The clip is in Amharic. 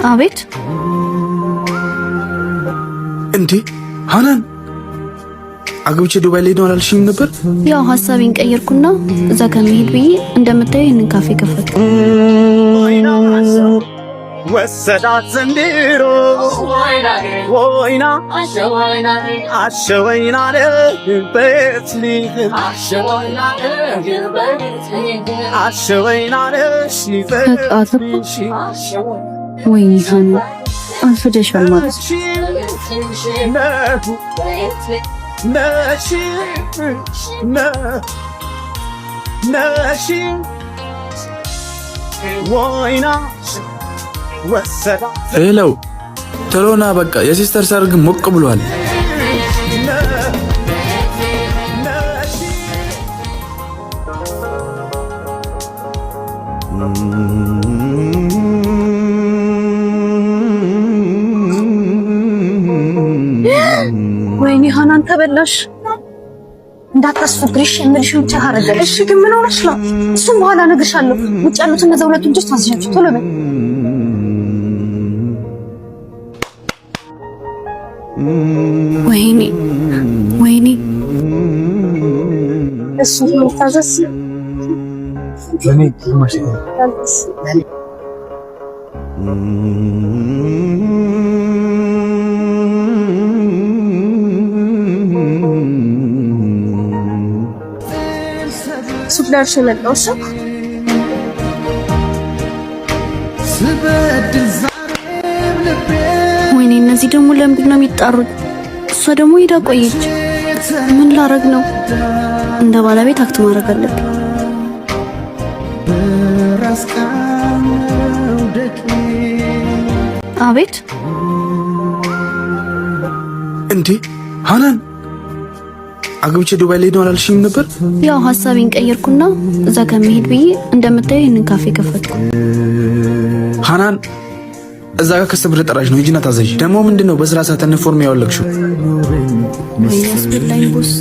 አቤት እንዴ ሃናን አግብቼ ዱባይ ላይ ነው አላልሽኝ ነበር? ያው ሐሳቤን ቀየርኩና እዛ ከመሄድ ብዬ እንደምታየው ይሄንን ካፌ ከፈትኩ። ወሰዳት ዘንድሮ ወይና አሸወይና በትሊ አሸወይና ወይኔ ሃና አንፈደሻል ማለት ነሺ ወይና ሄሎ ቶሎና በቃ የሲስተር ሰርግ ሞቅ ብሏል። ወይኔ ሃናን ተበላሽ። እንዳታስፈግሪሽ የምልሽ ብቻ አረጋለሽ። እሺ ግን ምን ሆነሽ ነው? እሱም በኋላ እነግርሻለሁ። ውጭ ያሉት እነዛ ሁለቱ ልጆች ታስዣቸው ቶሎ በይ። ወይኔ ወይኔ እሱ ታዘስ እኔ ማሽን ሱቅ ደርሼ መጣሁ። እሺ ወይኔ እነዚህ ደግሞ ለምንድን ነው የሚጣሩት? እሷ ደግሞ ሄዳ ቆየች። ምን ላረግ ነው? እንደ ባለቤት አክት ማድረግ አለብኝ። አቤት እንዴ ሃናን አግብቼ ዱባይ ላይ ነው አላልሽኝ ነበር? ያው ሐሳቤን ቀየርኩና እዛ ከመሄድ ብዬ እንደምታየው ይሄንን ካፌ ከፈትኩ። ሃናን እዛ ጋር ከስተምር ጠራሽ ነው ሂጂና ታዘዥ። ደግሞ ምንድነው በስራ ሰዓት ዩኒፎርም ያወለቅሽው? ወይኔ አስበላኝ ቦስ።